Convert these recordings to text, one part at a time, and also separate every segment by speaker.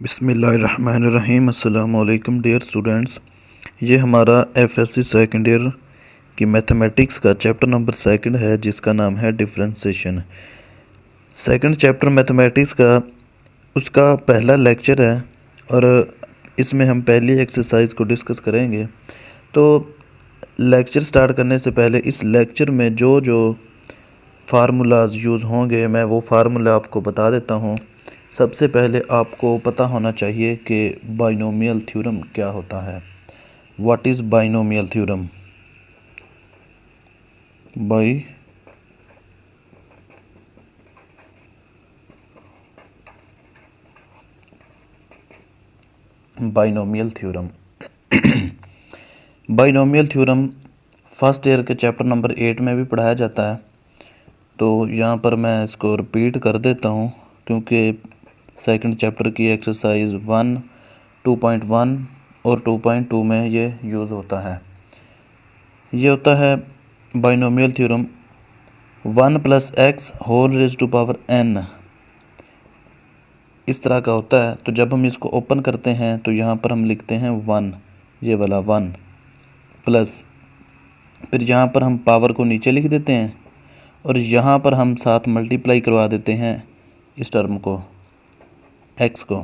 Speaker 1: बिस्मिल्लाहिर्रहमानिर्रहीम। अस्सलाम वालेकुम डियर स्टूडेंट्स। ये हमारा एफएससी सेकेंड ईयर की मैथमेटिक्स का चैप्टर नंबर सेकंड है, जिसका नाम है डिफरेंशिएशन। सेकंड चैप्टर मैथमेटिक्स का उसका पहला लेक्चर है और इसमें हम पहली एक्सरसाइज को डिस्कस करेंगे। तो लेक्चर स्टार्ट करने से पहले इस लेक्चर में जो जो फार्मूलाज यूज़ होंगे मैं वो फार्मूला आपको बता देता हूँ। सबसे पहले आपको पता होना चाहिए कि बाइनोमियल थ्योरम क्या होता है। What is binomial theorem? Binomial theorem binomial theorem first year के चैप्टर नंबर 8 में भी पढ़ाया जाता है। तो यहाँ पर मैं इसको रिपीट कर देता हूँ क्योंकि सेकंड चैप्टर की एक्सरसाइज 1, 2.1 और 2.2 में ये यूज़ होता है। ये होता है binomial theorem 1 + x whole raise to power n, इस तरह का होता है। तो जब हम इसको ओपन करते हैं तो यहाँ पर हम लिखते हैं 1, ये वाला 1 प्लस, फिर यहाँ पर हम पावर को नीचे लिख देते हैं और यहाँ पर हम साथ मल्टीप्लाई करवा देते हैं इस टर्म को, x को,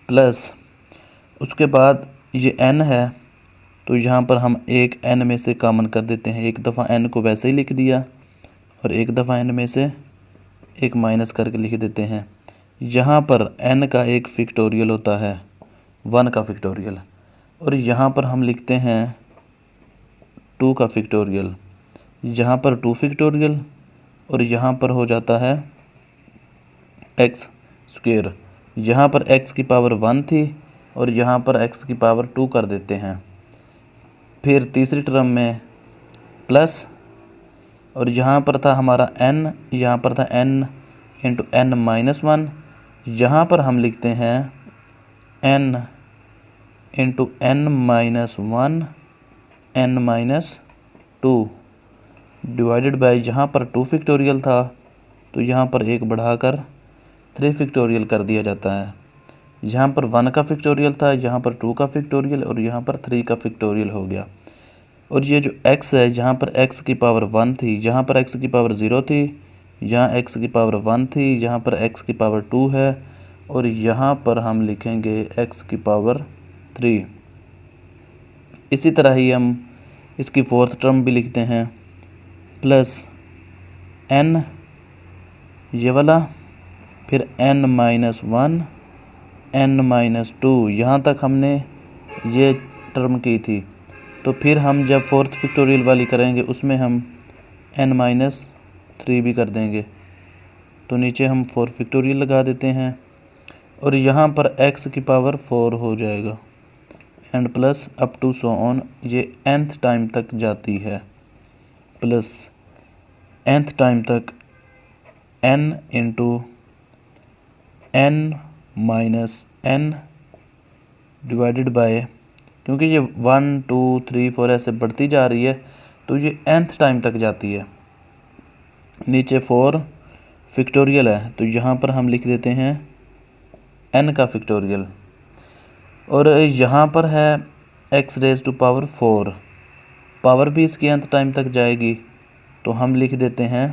Speaker 1: प्लस उसके बाद ये n है तो यहाँ पर हम एक n में से कॉमन कर देते हैं। एक दफ़ा n को वैसे ही लिख दिया और एक दफ़ा n में से एक माइनस करके लिख देते हैं। यहाँ पर n का एक फैक्टोरियल होता है, 1 का फैक्टोरियल, और यहाँ पर हम लिखते हैं 2 का फैक्टोरियल। यहाँ पर 2 फैक्टोरियल और यहाँ पर हो जाता है x स्क्वायर। यहाँ पर x की पावर 1 थी और यहाँ पर x की पावर 2 कर देते हैं। फिर तीसरी टर्म में प्लस, और यहाँ पर था हमारा n, यहाँ पर था n इंटू n माइनस 1। यहाँ पर हम लिखते हैं n into n minus 1 n minus 2 divided by, यहाँ पर 2 फैक्टोरियल था तो यहाँ पर एक बढ़ाकर 3 फैक्टोरियल कर दिया जाता है। यहाँ पर 1 का फैक्टोरियल था, यहाँ पर 2 का फैक्टोरियल और यहाँ पर 3 का फैक्टोरियल हो गया। और ये जो x है, यहाँ पर x की पावर 1 थी, यहाँ पर x की पावर 0 थी, यहाँ x की पावर 1 थी, यहाँ पर x की पावर 2 है और यहाँ पर हम लिखेंगे x की पावर 3। इसी तरह ही हम इसकी फोर्थ टर्म भी लिखते हैं, प्लस n ये वाला, फिर n माइनस 1 n माइनस 2, यहाँ तक हमने ये टर्म की थी। तो फिर हम जब फोर्थ फैक्टोरियल वाली करेंगे उसमें हम n माइनस 3 भी कर देंगे। तो नीचे हम 4 फैक्टोरियल लगा देते हैं और यहाँ पर x की पावर 4 हो जाएगा and plus up to so on, ये nth टाइम तक जाती है, प्लस nth टाइम तक n into n minus n divided by, क्योंकि ये 1 2 3 4 ऐसे बढ़ती जा रही है तो ये nth टाइम तक जाती है। नीचे 4 फैक्टोरियल है तो यहाँ पर हम लिख देते हैं n का फैक्टोरियल, और यहाँ पर है x raise to power 4, power भी इसकी nth टाइम तक जाएगी तो हम लिख देते हैं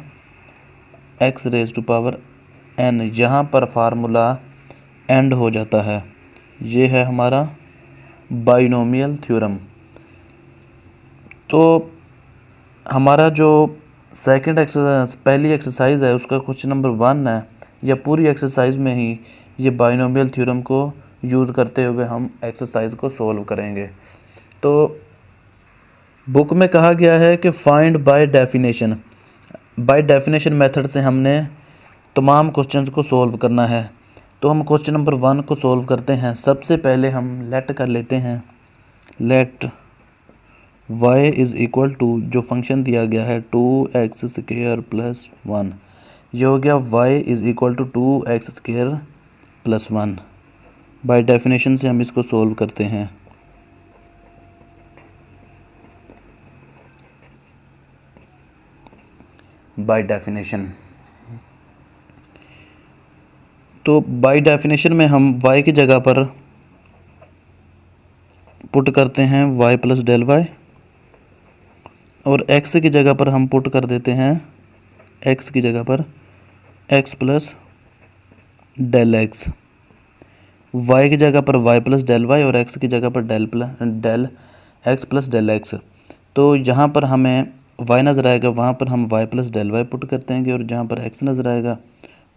Speaker 1: x raise to power n। यहाँ पर फार्मूला एंड हो जाता है। ये है हमारा बाइनोमियल थ्योरम। तो हमारा जो सेकंड एक्सरसाइज, पहली एक्सरसाइज है, उसका क्वेश्चन नंबर 1 है, या पूरी एक्सरसाइज में ही ये बाइनोमियल थ्योरम को यूज़ करते हुए हम एक्सरसाइज को सॉल्व करेंगे। तो बुक में कहा गया है कि find by definition, by definition method से हमने तमाम क्वेश्चंस को सॉल्व करना है। तो हम क्वेश्चन नंबर 1 को सॉल्व करते हैं। सबसे पहले हम लेट कर लेते हैं, let y is equal to, जो फंक्शन दिया गया है 2x स्क्वायर प्लस 1, ये हो गया y is equal to 2x square plus 1। By definition से हम इसको सॉल्व करते हैं। बाय डेफिनेशन तो बाय डेफिनेशन में हम y की जगह पर पुट करते हैं y प्लस डेल वाई, और x की जगह पर हम पुट कर देते हैं x की जगह पर x plus del x, y की जगह पर y प्लस डेल वाई और x की जगह पर del x plus del x. तो जहाँ पर हमें y नज़र आएगा वहाँ पर हम y plus del y put करते हैं, और जहाँ पर x नज़र आएगा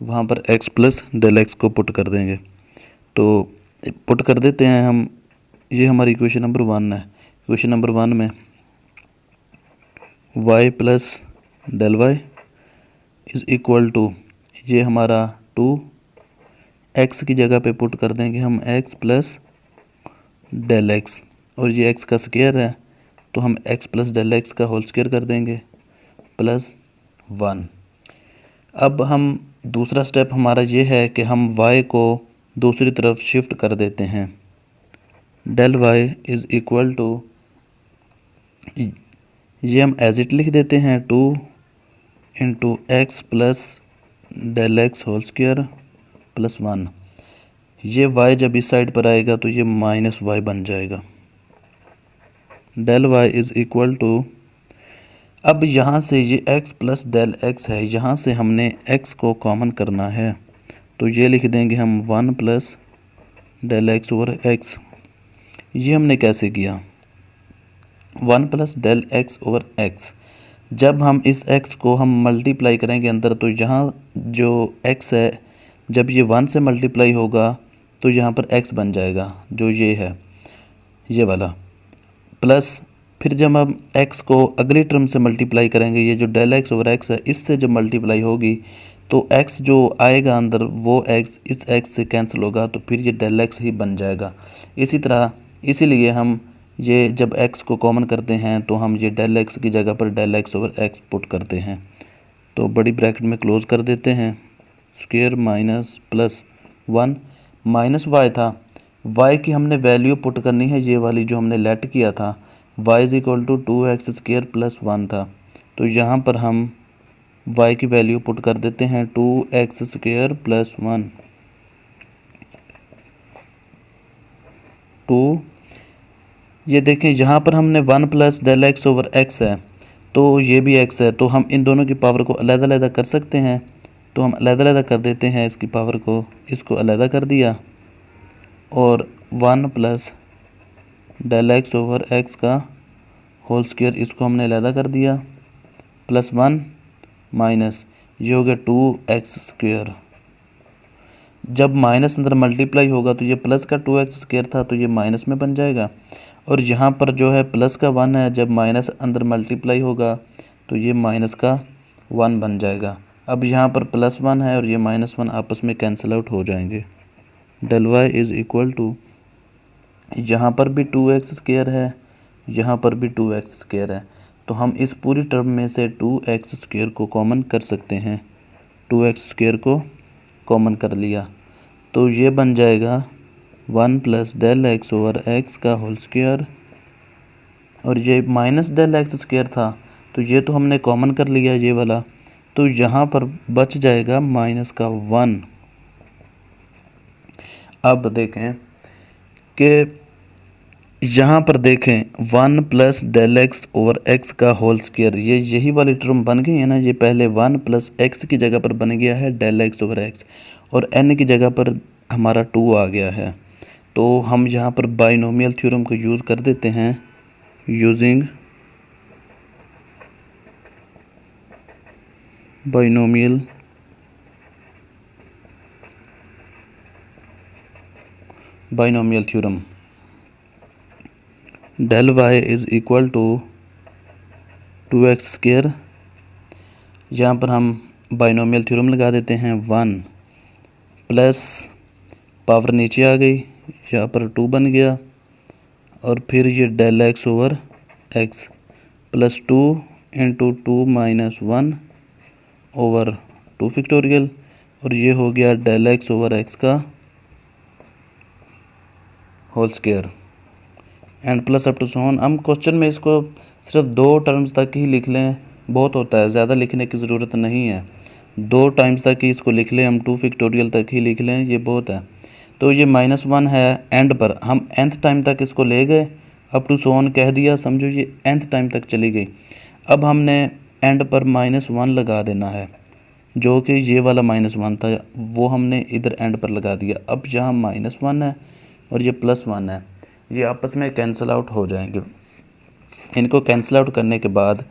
Speaker 1: वहाँ पर x प्लस डेल एक्स को पुट कर देंगे। तो पुट कर देते हैं हम, ये हमारी इक्वेशन नंबर 1 है। इक्वेशन नंबर 1 में y plus del y is equal to, ये हमारा 2, x की जगह पे पुट कर देंगे हम x प्लस डेल एक्स, और ये x का स्क्वायर है तो हम x प्लस डेल एक्स का होल स्क्वायर कर देंगे प्लस 1। अब हम दूसरा स्टेप हमारा ये है कि हम y को दूसरी तरफ शिफ्ट कर देते हैं। Del y is equal to, ये हम एज इट लिख देते हैं 2 into x plus del x whole square plus 1। ये y जब इस साइड पर आएगा तो ये माइनस वाई बन जाएगा। Del y is equal to, अब यहाँ से ये x प्लस डेल x है, यहाँ से हमने x को कॉमन करना है, तो ये लिख देंगे हम 1 plus del x over x। ये हमने कैसे किया, 1 plus del x over x। जब हम इस x को हम मल्टीप्लाई करेंगे अंदर, तो यहाँ जो x है जब ये 1 से मल्टीप्लाई होगा तो यहाँ पर x बन जाएगा, जो ये है ये वाला, प्लस फिर जब हम x को अगली टर्म से मल्टीप्लाई करेंगे, ये जो डेल एक्स ओवर x है इससे जब मल्टीप्लाई होगी तो x जो आएगा अंदर वो x इस x से कैंसिल होगा, तो फिर ये डेल x ही बन जाएगा। इसी तरह इसीलिए हम ये जब x को कॉमन करते हैं तो हम ये डेल x की जगह पर del x over x put करते हैं। तो बड़ी ब्रैकेट में क्लोज कर देते हैं, square minus plus 1 minus y था, y की हमने वैल्यू पुट करनी है, ये वाली जो हमने लेट किया था y is equal to 2x square plus 1 था। तो यहाँ पर हम y की वैल्यू पुट कर देते हैं 2x स्क्वायर प्लस 1, 2। ये देखें यहाँ पर हमने 1 plus del x over x है, तो ये भी x है, तो हम इन दोनों की पावर को अलग-अलग कर सकते हैं। तो हम अलग-अलग कर देते हैं इसकी पावर को, इसको अलग कर दिया, और 1 plus del x over x का होल स्क्वायर इसको हमने अलग कर दिया, प्लस 1 माइनस ये हो गया 2x स्क्वायर। जब माइनस अंदर मल्टीप्लाई होगा तो ये प्लस का 2x स्क्वायर था तो ये माइनस में बन जाएगा, और यहाँ पर जो है प्लस का 1 है, जब माइनस अंदर मल्टीप्लाई होगा तो ये माइनस का 1 बन जाएगा। अब यहाँ पर प्लस 1 है और ये माइनस 1 आपस में कैंसिल आउट हो जाएंगे। Del y is equal to, यहाँ पर भी 2x स्क्वायर है, यहाँ पर भी 2x स्क्वायर है, तो हम इस पूरी टर्म में से 2x स्क्वायर को कॉमन कर सकते हैं। 2x स्क्वायर को कॉमन कर लिया तो ये बन जाएगा 1 plus del x over x का होल स्क्वायर, और ये माइनस डेल एक्स स्क्वायर था तो ये तो हमने कॉमन कर लिया ये वाला, तो यहाँ पर बच जाएगा माइनस का 1। अब देखें कि यहाँ पर देखें 1 plus del x over x का होल स्क्वायर, ये यही वाली टर्म बन गई है ना। ये पहले 1 प्लस x की जगह पर बन गया है डेल एक्स ओवर x, और n की जगह पर हमारा 2 आ गया है। तो हम यहाँ पर बाइनोमियल थ्योरम को यूज़ कर देते हैं, using binomial theorem. Del y is equal to 2x square, यहाँ पर हम बाइनोमियल थ्योरम लगा देते हैं 1 प्लस पावर नीचे आ गई, यहाँ पर 2 बन गया, और फिर ये del x over x plus 2 into 2 minus 1 over 2 factorial, और ये हो गया डेल एक्स ओवर x का whole square and plus up to so on. हम क्वेश्चन में इसको सिर्फ 2 टर्म्स तक ही लिख लें, बहुत होता है, ज़्यादा लिखने की ज़रूरत नहीं है। 2 टाइम्स तक ही इसको लिख लें हम, 2 फैक्टोरियल तक ही लिख लें, ये बहुत है। तो ये -1 है एंड पर, हम nth टाइम तक इसको ले गए, अप टू सो ऑन कह दिया, समझो ये nth टाइम तक चली गई। अब हमने एंड पर -1 लगा देना है, जो कि ये वाला -1 था वो हमने इधर एंड पर लगा दिया। अब यहाँ -1 है और ये +1 है, ये आपस में कैंसिल आउट हो जाएंगे। इनको कैंसिल आउट करने के बाद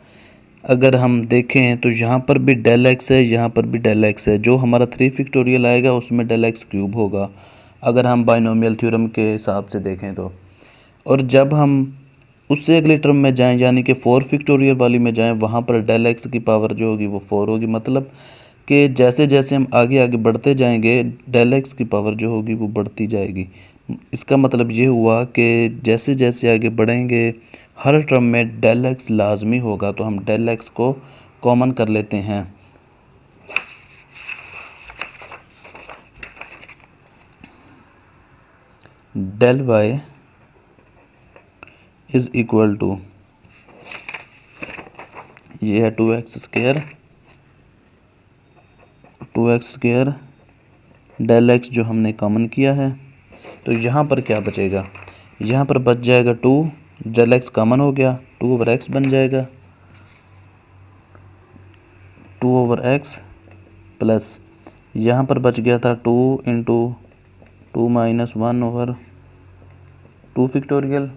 Speaker 1: अगर हम देखें तो यहाँ पर भी डेल एक्स है, यहाँ पर भी डेल एक्स है। जो हमारा 3 फैक्टोरियल आएगा उसमें डेल एक्स क्यूब होगा अगर हम बाइनोमियल थ्योरम के हिसाब से देखें तो। और जब हम उससे अगले टर्म में जाएं यानी कि 4 फैक्टोरियल वाली में जाएं, वहाँ पर डेल एक्स की पावर जो होगी वो 4 होगी। मतलब कि जैसे जैसे हम आगे आगे बढ़ते जाएंगे डेल एक्स की पावर जो होगी वो बढ़ती जाएगी। इसका मतलब ये हुआ कि जैसे जैसे आगे बढ़ेंगे हर टर्म में डेल एक्स लाजमी होगा। तो हम डेल एक्स को कॉमन कर लेते हैं। Del y is equal to, ये है 2x square, 2x square del x जो हमने कॉमन किया है। तो यहाँ पर क्या बचेगा, यहाँ पर बच जाएगा 2, डेल एक्स कॉमन हो गया, 2/x बन जाएगा, 2/x प्लस यहाँ पर बच गया था 2 इंटू 2 - 1/2 फैक्टोरियल।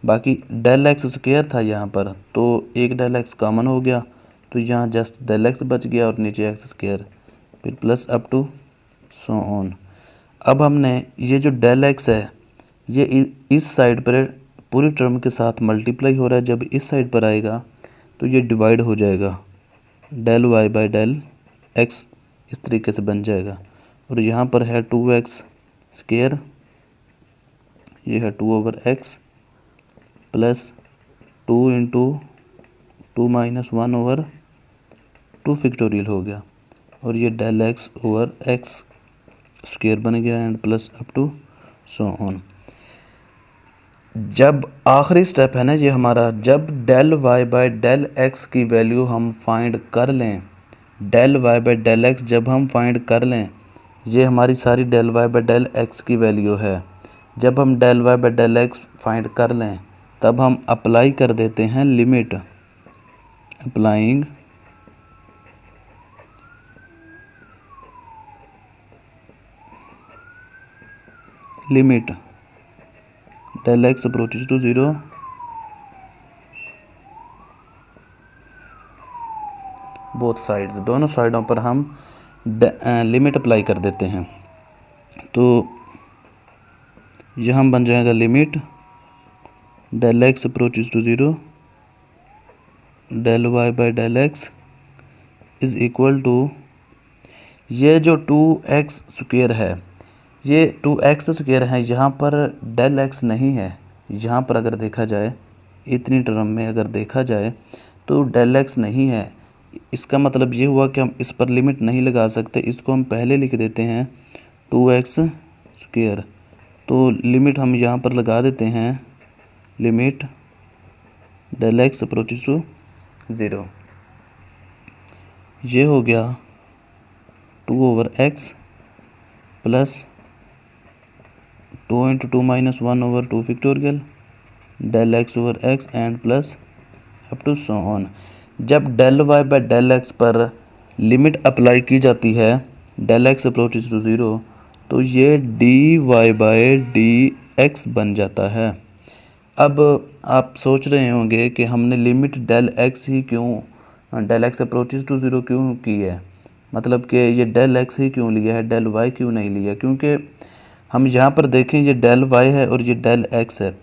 Speaker 1: बाकी डेल एक्स स्क्वायर था यहाँ पर, तो एक डेल एक्स कॉमन हो गया, तो यहाँ जस्ट डेल एक्स बच गया और नीचे एक्स स्क्वायर, फिर plus up to so on. अब हमने ये जो डेल एक्स है ये इस साइड पर पूरी टर्म के साथ मल्टीप्लाई हो रहा है, जब इस साइड पर आएगा तो ये डिवाइड हो जाएगा, del y by del x इस तरीके से बन जाएगा। और यहाँ पर है 2x स्क्वायर, ये है 2/x प्लस 2 इंटू 2 - 1/2 फैक्टोरियल हो गया, और ये del x over x square बन गया and plus up to so on. जब आखिरी स्टेप है ना ये हमारा, जब del y by del x की वैल्यू हम फाइंड कर लें, del y by del x जब हम फाइंड कर लें, ये हमारी सारी del y by del x की वैल्यू है। जब हम del y by del x find कर लें तब हम अप्लाई कर देते हैं limit, applying limit del x approaches to 0 both sides, दोनों साइडों पर हम लिमिट अप्लाई कर देते हैं। तो यहाँ बन जाएगा limit del x approaches to 0 del y by del x is equal to, ये जो 2x स्क्वायर है ये 2x स्क्वायर है, यहाँ पर डेल एक्स नहीं है। यहाँ पर अगर देखा जाए इतनी टर्म में अगर देखा जाए तो डेल एक्स नहीं है। इसका मतलब ये हुआ कि हम इस पर लिमिट नहीं लगा सकते, इसको हम पहले लिख देते हैं 2x स्क्वायर। तो लिमिट हम यहाँ पर लगा देते हैं, limit del x approaches to 0, ये हो गया 2/x plus 2 into 2 - 1/2 factorial del x over x and plus up to so on. जब del y by del x पर लिमिट अप्लाई की जाती है डेल एक्स अप्रोचेस टू 0, तो ये d y by d x बन जाता है। अब आप सोच रहे होंगे कि हमने लिमिट डेल एक्स ही क्यों, डेल एक्स अप्रोचेस टू 0 क्यों की है, मतलब कि ये डेल एक्स ही क्यों लिया है, डेल वाई क्यों नहीं लिया। क्योंकि हम यहाँ पर देखें ये डेल वाई है और ये डेल एक्स है,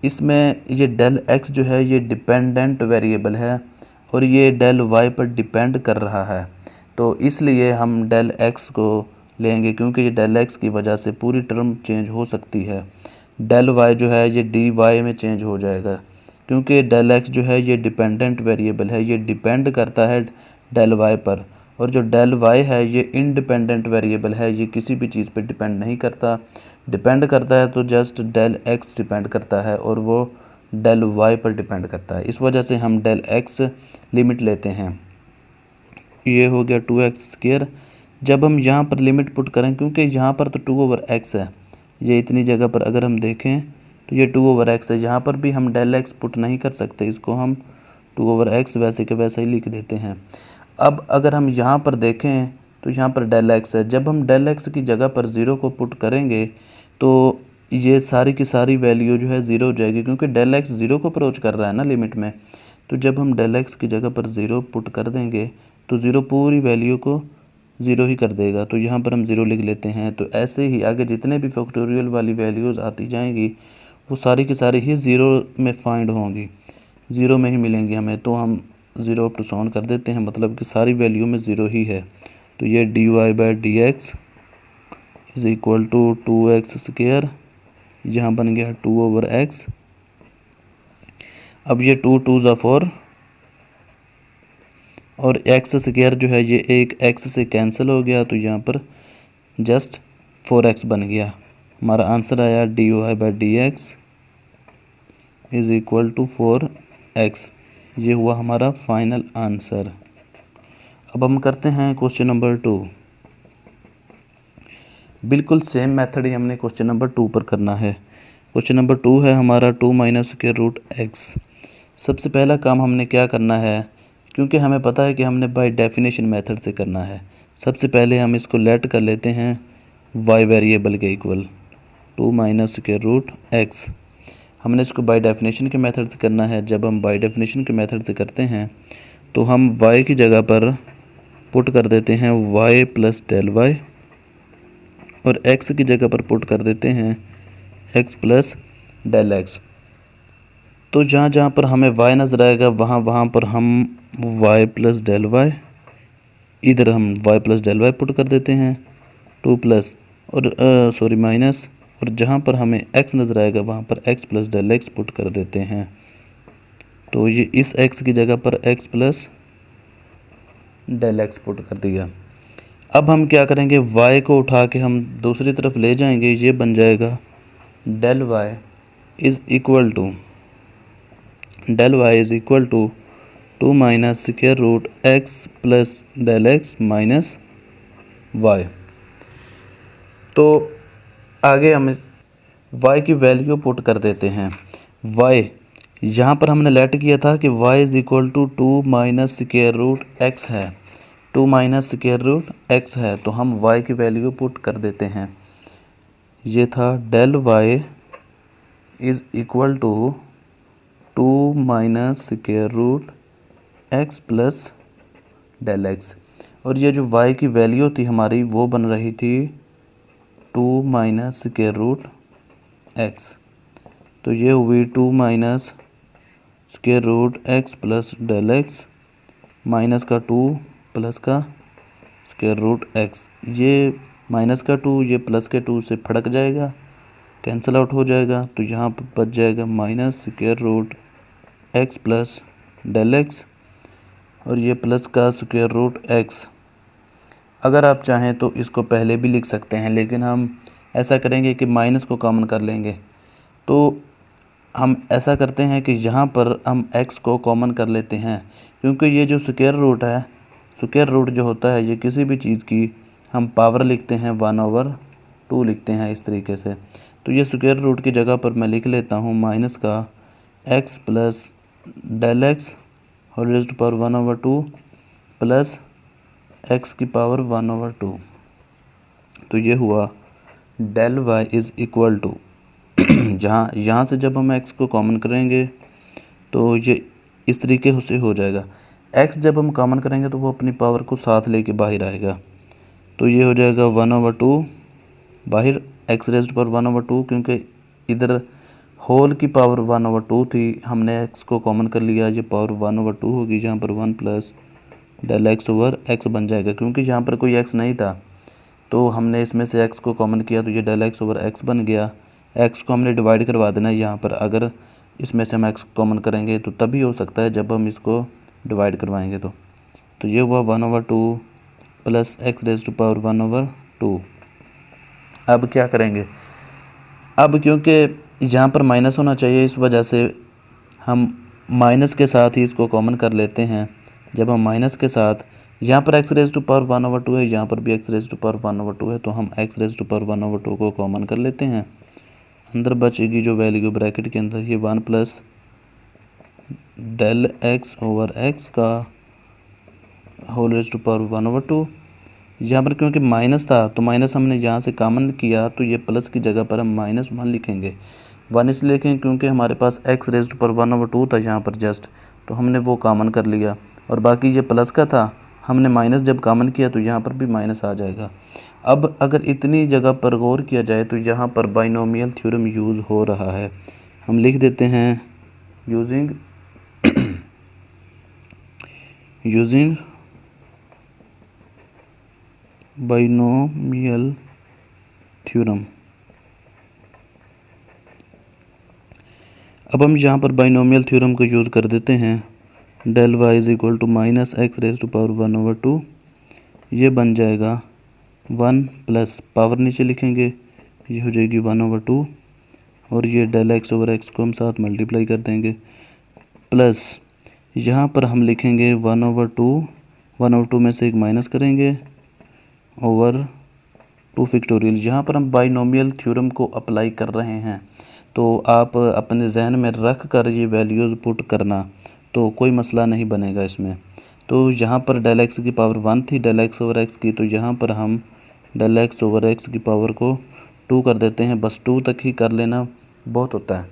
Speaker 1: इसमें ये डेल एक्स जो है ये डिपेंडेंट वेरिएबल है और ये डेल वाई पर डिपेंड कर रहा है। तो इसलिए हम डेल एक्स को लेंगे, क्योंकि ये डेल एक्स की वजह से पूरी टर्म चेंज हो सकती है। डेल वाई जो है ये डी वाई में चेंज हो जाएगा, क्योंकि डेल एक्स जो है ये डिपेंडेंट वेरिएबल है, ये डिपेंड करता है डेल वाई पर। और जो डेल वाई है ये इंडिपेंडेंट वेरिएबल है, ये किसी भी चीज़ पर डिपेंड नहीं करता। डिपेंड करता है तो जस्ट डेल एक्स डिपेंड करता है और वो डेल वाई पर डिपेंड करता है। इस वजह से हम डेल एक्स लिमिट लेते हैं। ये हो गया 2x²। जब हम यहाँ पर लिमिट पुट करें, क्योंकि यहाँ पर तो 2/x है, ये इतनी जगह पर अगर हम देखें तो ये 2/x है, यहाँ पर भी हम डेल एक्स पुट नहीं कर सकते, इसको हम 2/x वैसे के वैसे ही लिख देते हैं। अब अगर हम यहाँ पर देखें तो यहाँ पर डेल एक्स है, जब हम डेल एक्स की जगह पर 0 को पुट करेंगे तो ये सारी की सारी वैल्यू जो है 0 हो जाएगी, क्योंकि डेल एक्स 0 को अप्रोच कर रहा है ना लिमिट में। तो जब हम डेल एक्स की जगह पर 0 पुट कर देंगे तो 0 पूरी वैल्यू को 0 ही कर देगा, तो यहाँ पर हम 0 लिख लेते हैं। तो ऐसे ही आगे जितने भी फैक्टोरियल वाली वैल्यूज़ आती जाएंगी वो सारी की सारी ही 0 में फाइंड होंगी, 0 में ही मिलेंगी हमें। तो हम 0 अप टू साउंड कर देते हैं, मतलब कि सारी वैल्यू में 0 ही है। तो ये dy/dx is equal to 2x², यहाँ बन गया 2/x। अब ये 2 2 ज़ा 4 और x² जो है ये एक x से कैंसिल हो गया, तो यहाँ पर जस्ट 4x बन गया। हमारा आंसर आया dy/dx is equal to 4x। ये हुआ हमारा फाइनल आंसर। अब हम करते हैं क्वेश्चन नंबर 2। बिल्कुल सेम मेथड ही हमने क्वेश्चन नंबर 2 पर करना है। क्वेश्चन नंबर 2 है हमारा 2 - √x। सबसे पहला काम हमने क्या करना है, क्योंकि हमें पता है कि हमने बाय डेफिनेशन मेथड से करना है। सबसे पहले हम इसको लेट कर लेते हैं y वेरिएबल के इक्वल 2 - √x। हमने इसको बाय डेफिनेशन के मेथड से करना है। जब हम बाय डेफिनेशन के मेथड से करते हैं तो हम y की जगह पर पुट कर देते हैं y + del y और x की जगह पर पुट कर देते हैं x + del x। तो जहाँ जहाँ पर हमें y नज़र आएगा वहाँ पर हम y + del y, इधर हम y + del y पुट कर देते हैं 2 प्लस और माइनस, और जहाँ पर हमें x नज़र आएगा वहाँ पर x + del x पुट कर देते हैं। तो ये इस x की जगह पर x + del x पुट कर दिया। अब हम क्या करेंगे, y को उठा के हम दूसरी तरफ ले जाएंगे, ये बन जाएगा del y is equal to 2 - √x + del x minus y। तो आगे हम इस y की वैल्यू पुट कर देते हैं। y यहाँ पर हमने लेट किया था कि y is equal to 2 - √x है, 2 - √x है, तो हम y की वैल्यू पुट कर देते हैं। ये था del y is equal to 2 - √x + del x, और ये जो y की वैल्यू थी हमारी वो बन रही थी 2 - √x। तो ये हुई 2 - √x + del x माइनस का 2 प्लस का √x। ये माइनस का 2 ये प्लस के 2 से फटक जाएगा, कैंसिल आउट हो जाएगा, तो यहाँ पर बच जाएगा -√x + del x और ये प्लस का √x। अगर आप चाहें तो इसको पहले भी लिख सकते हैं, लेकिन हम ऐसा करेंगे कि माइनस को कॉमन कर लेंगे। तो हम ऐसा करते हैं कि यहाँ पर हम x को कॉमन कर लेते हैं, क्योंकि ये जो स्क्वायर रूट है, स्क्वायर रूट जो होता है ये किसी भी चीज़ की हम पावर लिखते हैं 1/2 लिखते हैं इस तरीके से। तो ये स्क्वायर रूट की जगह पर मैं लिख लेता हूँ माइनस का x + del x whole raised to power 1/2 plus x की पावर 1/2। तो ये हुआ del y is equal to यहाँ से जब हम x को कॉमन करेंगे तो ये इस तरीके से हो जाएगा। x जब हम कॉमन करेंगे तो वो अपनी पावर को साथ लेके बाहर आएगा, तो ये हो जाएगा 1/2 बाहर x रेज़्ड टू पावर 1/2, क्योंकि इधर होल की पावर 1/2 थी, हमने x को कॉमन कर लिया, ये पावर 1/2 होगी, जहाँ पर 1 + del x/x बन जाएगा। क्योंकि यहाँ पर कोई x नहीं था तो हमने इसमें से x को कॉमन किया, तो ये del x/x बन गया। x को हमने डिवाइड करवा देना है यहाँ पर, अगर इसमें से हम x कॉमन करेंगे तो तभी हो सकता है जब हम इसको डिवाइड करवाएंगे। तो ये हुआ 1/2 plus x raised to power 1/2। अब क्या करेंगे, अब क्योंकि यहाँ पर माइनस होना चाहिए इस वजह से हम माइनस के साथ ही इसको कॉमन कर लेते हैं। जब हम माइनस के साथ यहाँ पर एक्स रेज टू पावर 1/2 है, यहाँ पर भी एक्स रेज टू पावर 1/2 है, तो हम एक्स रेज टू पावर 1/2 को कॉमन कर लेते हैं। अंदर बचेगी जो वैल्यू ब्रैकेट के अंदर ये 1 plus del x over x का होल रेज टू पावर 1/2। यहाँ पर क्योंकि माइनस था तो माइनस हमने यहाँ से कॉमन किया, तो ये प्लस की जगह पर हम -1 लिखेंगे। 1 इसलिए लिखेंगे क्योंकि हमारे पास एक्स रेज टू पावर 1/2 था यहाँ पर जस्ट, तो हमने वो कॉमन कर लिया। और बाकी ये प्लस का था, हमने माइनस जब कॉमन किया तो यहाँ पर भी माइनस आ जाएगा। अब अगर इतनी जगह पर गौर किया जाए तो यहाँ पर बाइनोमियल थ्योरम यूज़ हो रहा है। हम लिख देते हैं यूजिंग बाइनोमियल थ्योरम। अब हम यहाँ पर बाइनोमियल थ्योरम को यूज़ कर देते हैं। Del y is equal to minus x raise to power 1/2, ये बन जाएगा 1 प्लस पावर नीचे लिखेंगे, ये हो जाएगी 1/2, और ये डेल एक्स ओवर एक्स को हम साथ मल्टीप्लाई कर देंगे, प्लस यहाँ पर हम लिखेंगे 1/2 में से एक माइनस करेंगे ओवर 2 फैक्टोरियल। यहाँ पर हम बाइनोमियल थ्योरम को अप्लाई कर रहे हैं, तो आप अपने जहन में रख कर ये वैल्यूज़ पुट करना, तो कोई मसला नहीं बनेगा इसमें। तो यहाँ पर डेल एक्स की पावर 1 थी डेल एक्स ओवर एक्स की, तो यहाँ पर हम डेल एक्स ओवर एक्स की पावर को 2 कर देते हैं। बस 2 तक ही कर लेना बहुत होता है,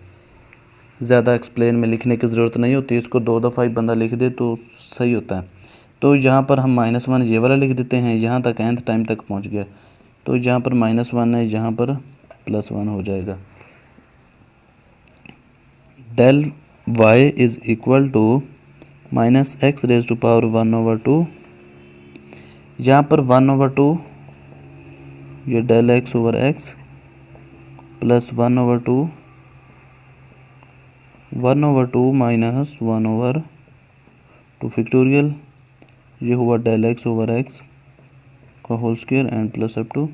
Speaker 1: ज़्यादा एक्सप्लेन में लिखने की ज़रूरत नहीं होती। इसको 2 दफ़ा ही बंदा लिख दे तो सही होता है। तो यहाँ पर हम -1 ये वाला लिख देते हैं, यहाँ तक nth टाइम तक पहुँच गया, तो यहाँ पर -1 है, यहाँ पर +1 हो जाएगा। Del y is equal to minus x raise to power 1/2, यहाँ पर 1/2 ये del x over x plus 1/2 minus 1/2 factorial, ये हुआ डेल एक्स ओवर एक्स का whole square and plus up to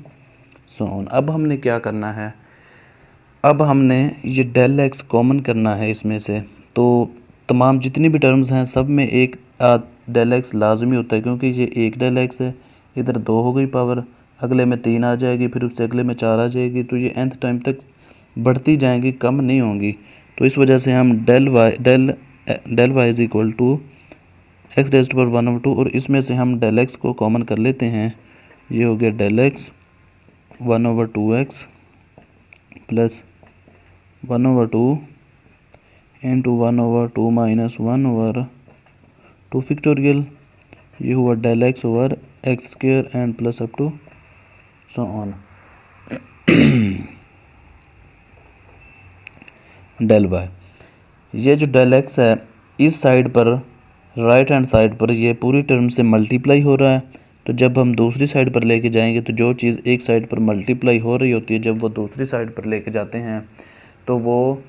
Speaker 1: so on. अब हमने क्या करना है, अब हमने ये डेल एक्स कॉमन करना है इसमें से। तो तमाम जितनी भी टर्म्स हैं सब में एक डेल एक्स लाजमी होता है, क्योंकि ये एक डेल एक्स है, इधर 2 हो गई पावर, अगले में 3 आ जाएगी, फिर उससे अगले में 4 आ जाएगी, तो ये nth टाइम तक बढ़ती जाएंगी, कम नहीं होंगी। तो इस वजह से हम del y is equal to x raise to power 1/2, और इसमें से हम डेल एक्स को कॉमन कर लेते हैं। ये हो गया del x 1/2x plus 1/2 into 1/2 minus 1/2 factorial, ये हुआ del x over x square and plus up to so on. Del y, ये जो डेल एक्स है इस साइड पर राइट हैंड साइड पर ये पूरी टर्म से मल्टीप्लाई हो रहा है, तो जब हम दूसरी साइड पर लेके जाएंगे तो जो चीज़ एक साइड पर मल्टीप्लाई हो रही होती है जब वो दूसरी साइड पर लेके जाते हैं तो वो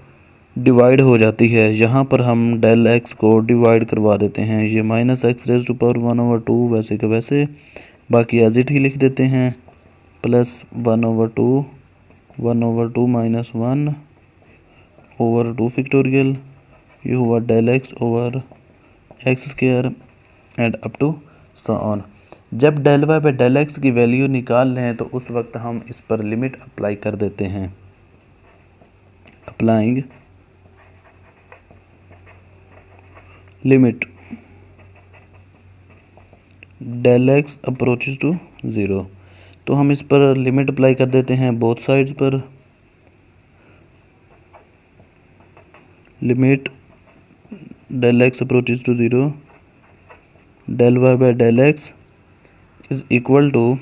Speaker 1: डिवाइड हो जाती है। यहाँ पर हम डेल एक्स को डिवाइड करवा देते हैं, ये minus x raise to power 1/2 वैसे के वैसे, बाकी एज इट ही लिख देते हैं, प्लस 1/2 माइनस 1/2 फैक्टोरियल, ये हुआ del x over x square and up to so on. जब डेल वाई पे डेल एक्स की वैल्यू निकाल लें तो उस वक्त हम इस पर लिमिट अप्लाई कर देते हैं। Applying limit del x approaches to 0, तो हम इस पर लिमिट अप्लाई कर देते हैं बोथ साइड्स पर। Limit del x approaches to 0, del y by del x is equal to,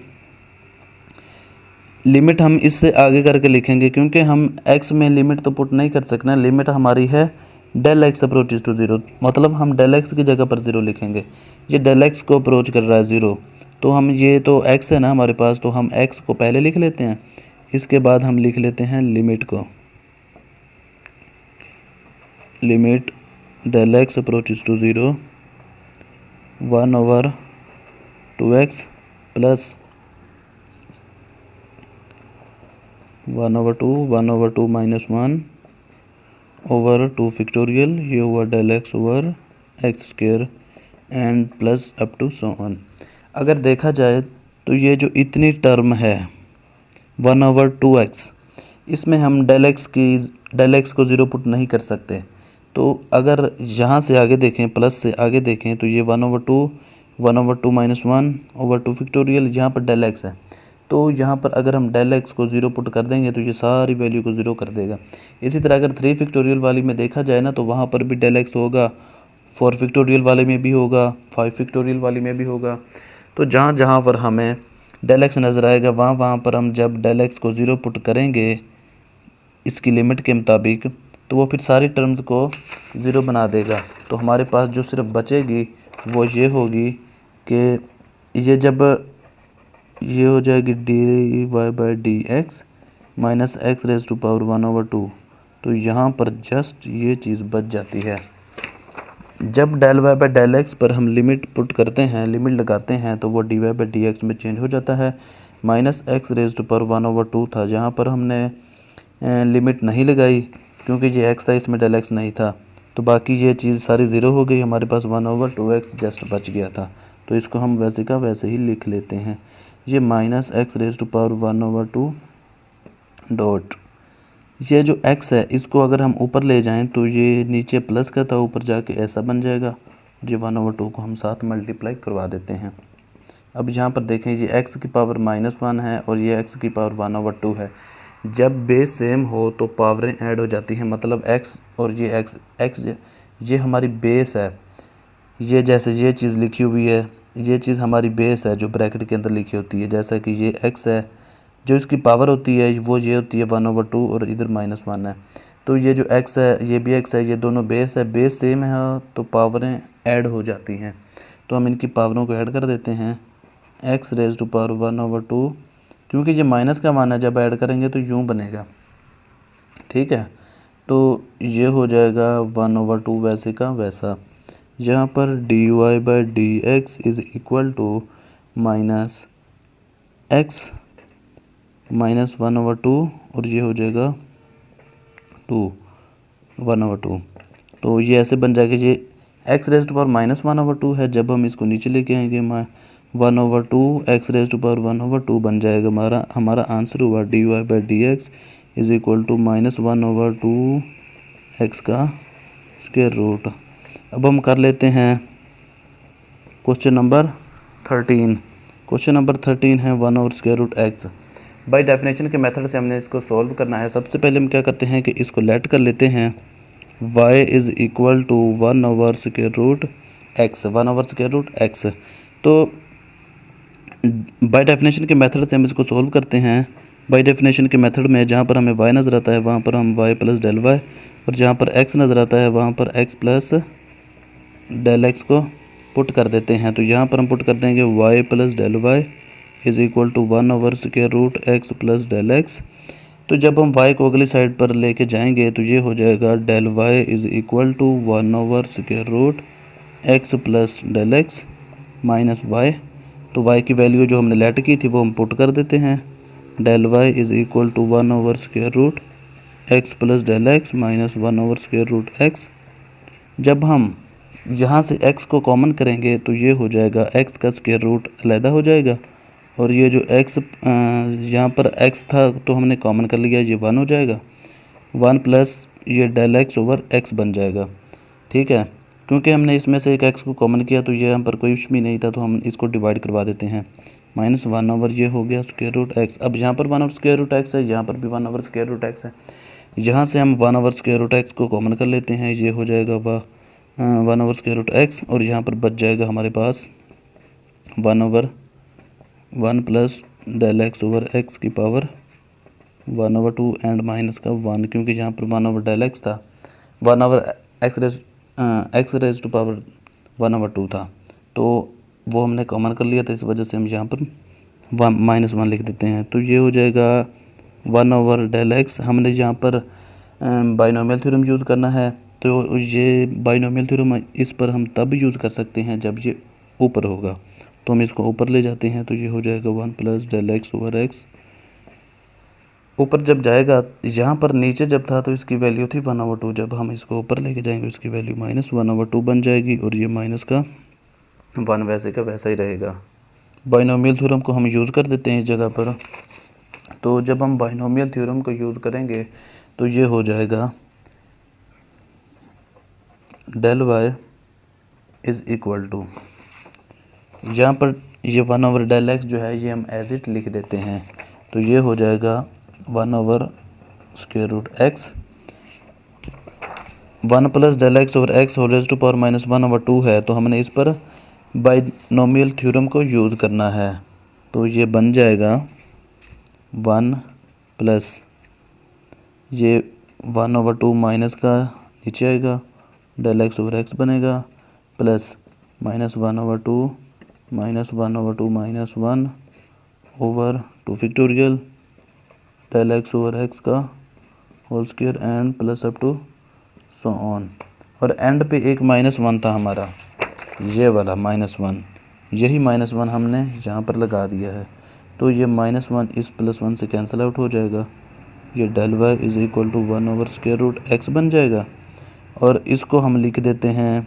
Speaker 1: limit हम इससे आगे करके लिखेंगे क्योंकि हम x में लिमिट तो पुट नहीं कर सकते, लिमिट हमारी है डेल एक्स अप्रोचेस टू 0, मतलब हम डेल एक्स की जगह पर 0 लिखेंगे। ये डेल एक्स को अप्रोच कर रहा है 0, तो हम ये तो x है ना हमारे पास, तो हम x को पहले लिख लेते हैं, इसके बाद हम लिख लेते हैं लिमिट को। Limit del x approaches to 0 1/2x plus 1/2 minus 1/2 factorial, ये हुआ del x over x square and plus up to so on. अगर देखा जाए तो ये जो इतनी टर्म है 1/2x, इसमें हम डेल एक्स को ज़ीरो पुट नहीं कर सकते। तो अगर यहाँ से आगे देखें, प्लस से आगे देखें, तो ये 1/2 -1/2 फैक्टोरियल, यहाँ पर डेल एक्स है। तो यहाँ पर अगर हम डेल एक्स को ज़ीरो पुट कर देंगे तो ये सारी वैल्यू को ज़ीरो कर देगा। इसी तरह अगर 3 फैक्टोरियल वाली में देखा जाए ना, तो वहाँ पर भी डेल एक्स होगा, 4 फैक्टोरियल वाले में भी होगा, 5 फैक्टोरियल वाली में भी होगा। तो जहाँ जहाँ पर हमें डेल एक्स नज़र आएगा वहाँ पर हम जब डेल एक्स को ज़ीरो पुट करेंगे इसकी लिमिट के मुताबिक, तो वो फिर सारी टर्म्स को ज़ीरो बना देगा। तो हमारे पास जो सिर्फ बचेगी वो ये होगी कि ये जब ये हो जाएगी dy/dx minus x raise to power 1/2। तो यहाँ पर जस्ट ये चीज़ बच जाती है। जब del y by del x पर हम लिमिट पुट करते हैं, लिमिट लगाते हैं, तो वो dy/dx में चेंज हो जाता है। Minus x raise to power 1/2 था, जहाँ पर हमने लिमिट नहीं लगाई क्योंकि ये x था, इसमें डेल एक्स नहीं था। तो बाकी ये चीज़ सारी ज़ीरो हो गई, हमारे पास 1/2x जस्ट बच गया था। तो इसको हम वैसे का वैसे ही लिख लेते हैं। ये minus x raise to power 1/2 dot, ये जो x है इसको अगर हम ऊपर ले जाएं तो ये नीचे प्लस का था, ऊपर जाके ऐसा बन जाएगा। ये 1/2 को हम साथ मल्टीप्लाई करवा देते हैं। अब यहाँ पर देखें, ये x की पावर -1 है और ये x की पावर 1/2 है। जब बेस सेम हो तो पावरें ऐड हो जाती हैं, मतलब x और ये x ये हमारी बेस है। ये जैसे ये चीज़ लिखी हुई है, ये चीज़ हमारी बेस है जो ब्रैकेट के अंदर लिखी होती है। जैसा कि ये x है, जो इसकी पावर होती है वो ये होती है 1/2 और इधर -1 है। तो ये जो x है ये भी x है, ये दोनों बेस है, बेस सेम है तो पावरें ऐड हो जाती हैं। तो हम इनकी पावरों को ऐड कर देते हैं। x रेज़ टू पावर 1/2, क्योंकि ये माइनस का मान है, जब ऐड करेंगे तो यूँ बनेगा, ठीक है। तो ये हो जाएगा 1/2 वैसे का वैसा। यहाँ पर dy/dx is equal to minus x minus 1/2 और ये हो जाएगा 1/2। तो ये ऐसे बन जाएगा। ये x रेज़ टू पावर -1/2 है, जब हम इसको नीचे लेके आएंगे 1/2 x रेज़ टू पावर 1/2 बन जाएगा। हमारा आंसर हुआ dy/dx is equal to -1/2 x का स्क्वायर रूट। अब हम कर लेते हैं क्वेश्चन नंबर 13। क्वेश्चन नंबर 13 है 1/√x। बाय डेफिनेशन के मेथड से हमने इसको सॉल्व करना है। सबसे पहले हम क्या करते हैं कि इसको लेट कर लेते हैं, y is equal to 1/√x, 1/√x। तो बाय डेफिनेशन के मेथड से हम इसको सॉल्व करते हैं। बाय डेफिनेशन के मेथड में जहाँ पर हमें y नज़र आता है वहाँ पर हम y प्लस डेल वाई, और जहाँ पर x नज़र आता है वहाँ पर x प्लस डेल x को पुट कर देते हैं। तो यहाँ पर हम पुट कर देंगे y plus del y is equal to 1/√x plus del x. तो जब हम y को अगली साइड पर लेके जाएंगे तो ये हो जाएगा del y is equal to 1/√x plus del x minus y। तो y की वैल्यू जो हमने लेट की थी वो हम पुट कर देते हैं। Del y is equal to 1/√x plus del x minus 1/√x। जब हम यहाँ से x को कॉमन करेंगे तो ये हो जाएगा x का स्क्वायर रूट अलहदा हो जाएगा, और ये जो x यहाँ पर x था तो हमने कॉमन कर लिया, ये 1 हो जाएगा। 1 प्लस ये डेल x ओवर x बन जाएगा, ठीक है। क्योंकि हमने इसमें से एक x को कॉमन किया तो ये यहाँ पर कोई कुछ भी नहीं था, तो हम इसको डिवाइड करवा देते हैं। -1 ओवर ये हो गया स्क्वायर रूट x। अब यहाँ पर 1/√x है, यहाँ पर भी 1/√x है। यहाँ से हम 1/√x को कॉमन कर लेते हैं, ये हो जाएगा 1/√x, और यहाँ पर बच जाएगा हमारे पास 1/1 plus del x over x की पावर 1/2 एंड माइनस का 1, क्योंकि यहाँ पर 1/डेल x था, 1/x रेज़ टू पावर 1/2 था, तो वो हमने कॉमन कर लिया था, इस वजह से हम यहाँ पर -1 लिख देते हैं। तो ये हो जाएगा 1/डेल x। हमने यहाँ पर बाइनोमियल थ्योरम यूज़ करना है, तो ये बाइनोमियल थ्योरम इस पर हम तब यूज़ कर सकते हैं जब ये ऊपर होगा। तो हम इसको ऊपर ले जाते हैं, तो ये हो जाएगा 1 plus del x over x. ऊपर जब जाएगा, यहाँ पर नीचे जब था तो इसकी वैल्यू थी 1/2, जब हम इसको ऊपर लेके जाएंगे इसकी वैल्यू -1/2 बन जाएगी, और ये माइनस का 1 वैसे का वैसा ही रहेगा। बाइनोमियल थ्योरम को हम यूज़ कर देते हैं इस जगह पर। तो जब हम बाइनोमियल थ्योरम को यूज़ करेंगे तो ये हो जाएगा del y is equal to, यहाँ पर ये 1/del x जो है ये हम एज इट लिख देते हैं, तो ये हो जाएगा 1/√x 1 + del x over x whole raised to power -1/2 है। तो हमने इस पर बाइनोमियल थ्योरम को यूज़ करना है, तो ये बन जाएगा 1 प्लस ये 1/2 माइनस का नीचे आएगा del x over x बनेगा plus -1/2 -1/2 -1 over 2 factorial del x over x का whole square and plus up to so on. और एंड पे एक -1 था हमारा, ये वाला -1, यही -1 हमने यहाँ पर लगा दिया है, तो ये -1 इस +1 से कैंसिल आउट हो जाएगा। ये del y is equal to 1/√x बन जाएगा। और इसको हम लिख देते हैं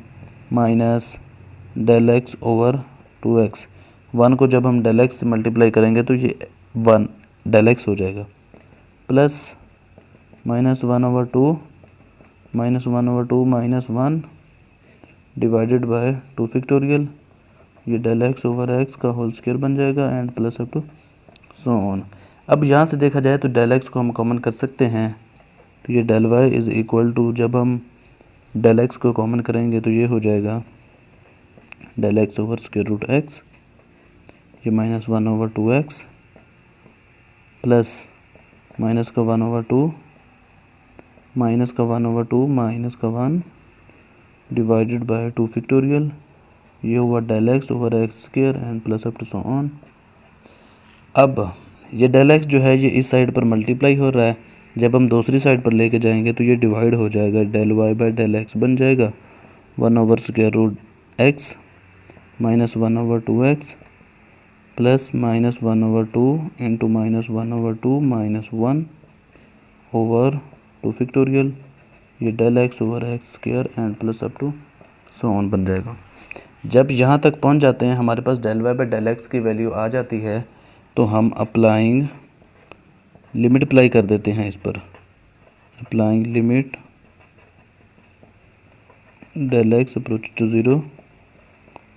Speaker 1: -del x over 2x। 1 को जब हम del x से मल्टीप्लाई करेंगे तो ये 1 del x हो जाएगा प्लस -1/2 -1/2 -1 डिवाइडेड बाय 2 फैक्टोरियल, ये del x over x का होल स्क्वायर बन जाएगा and plus up to so on. अब यहाँ से देखा जाए तो del x को हम कॉमन कर सकते हैं, तो ये del y is equal to, जब हम del x को कॉमन करेंगे तो ये हो जाएगा del x over √x, ये -1/2x प्लस माइनस का 1/2 माइनस का 1/2 माइनस का 1 डिवाइडेड बाय 2 फैक्टोरियल, ये हुआ del x over x square and plus up to so on. अब ये del x जो है ये इस साइड पर मल्टीप्लाई हो रहा है, जब हम दूसरी साइड पर लेके जाएंगे तो ये डिवाइड हो जाएगा, del y by del x बन जाएगा 1/√x -1/2x plus -1/2 into -1/2 -1 over 2 factorial, ये del x over x square and plus up to so on बन जाएगा। जब यहाँ तक पहुँच जाते हैं, हमारे पास del y by del x की वैल्यू आ जाती है, तो हम अप्लाइंग लिमिट अप्लाई कर देते हैं इस पर, applying limit del x approach to 0,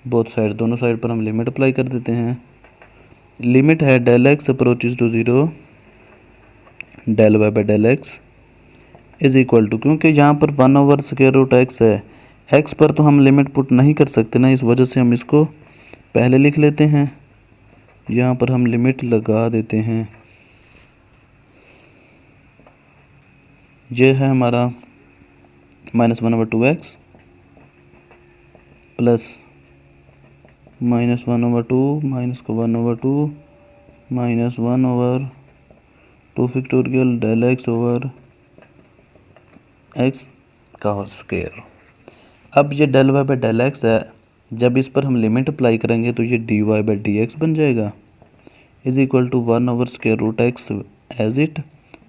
Speaker 1: both side दोनों साइड पर हम लिमिट अप्लाई कर देते हैं। लिमिट है del x approaches to 0 del y by del x is equal to, क्योंकि यहाँ पर 1/√x है, x पर तो हम लिमिट पुट नहीं कर सकते ना, इस वजह से हम इसको पहले लिख लेते हैं, यहाँ पर हम लिमिट लगा देते हैं। ये है हमारा -1/2x प्लस -1/2 माइनस का 1/2 -1 over 2 factorial del x over x का होल स्क्वायर। अब ये del y by del x है, जब इस पर हम लिमिट अप्लाई करेंगे तो ये dy बाय dx बन जाएगा is equal to 1/√x as it,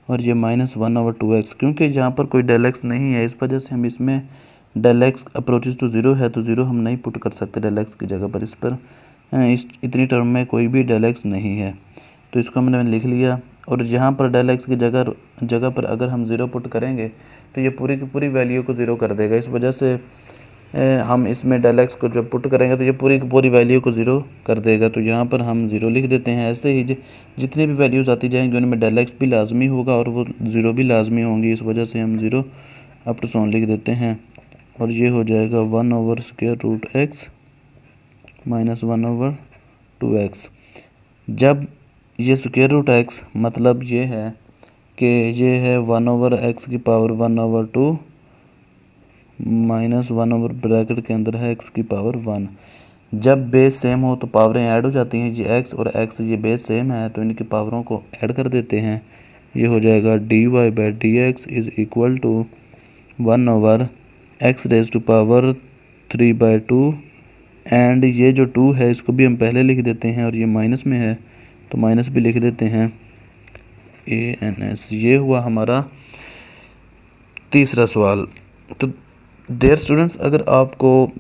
Speaker 1: और ये -1/2x, क्योंकि यहाँ पर कोई del x नहीं है, इस वजह से हम इसमें del x अप्रोचेज टू 0 है, तो 0 हम नहीं पुट कर सकते del x की जगह पर, इस पर इस इतनी टर्म में कोई भी del x नहीं है, तो इसको हमने लिख लिया। और यहाँ पर del x की जगह पर अगर हम 0 पुट करेंगे तो ये पूरी की पूरी वैल्यू को 0 कर देगा, इस वजह से हम इसमें del x को जब पुट करेंगे तो ये पूरी की पूरी वैल्यू को 0 कर देगा, तो यहाँ पर हम 0 लिख देते हैं। ऐसे ही जितनी भी वैल्यूज़ आती जाएंगी उनमें del x भी लाजमी होगा और वो 0 भी लाजमी होंगी, इस वजह से हम 0 अप टू सो लिख देते हैं, और ये हो जाएगा 1/√x -1/2x। जब ये √x मतलब ये है कि ये है 1/x की पावर 1/2 -1 ओवर ब्रैकेट के अंदर है x की पावर 1। जब बेस सेम हो तो पावरें ऐड हो जाती हैं, ये x और x ये बेस सेम है तो इनकी पावरों को ऐड कर देते हैं, ये हो जाएगा dy by dx is equal to 1/x raise to power 3/2, and ये जो 2 है इसको भी हम पहले लिख देते हैं, और ये माइनस में है तो माइनस भी लिख देते हैं ans। ये हुआ हमारा तीसरा सवाल। तो डियर स्टूडेंट्स, अगर आपको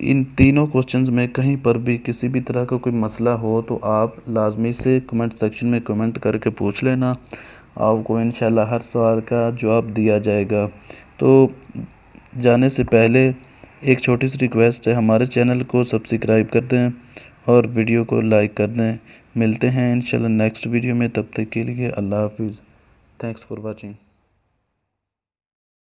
Speaker 1: इन तीनों क्वेश्चंस में कहीं पर भी किसी भी तरह का कोई मसला हो तो आप लाजमी से कमेंट सेक्शन में कमेंट करके पूछ लेना, आपको इंशाल्लाह हर सवाल का जवाब दिया जाएगा। तो जाने से पहले एक छोटी सी रिक्वेस्ट है, हमारे चैनल को सब्सक्राइब कर दें और वीडियो को लाइक कर दें। मिलते हैं इंशाल्लाह नेक्स्ट वीडियो में, तब तक के लिए अल्लाह हाफिज़। Thanks for watching.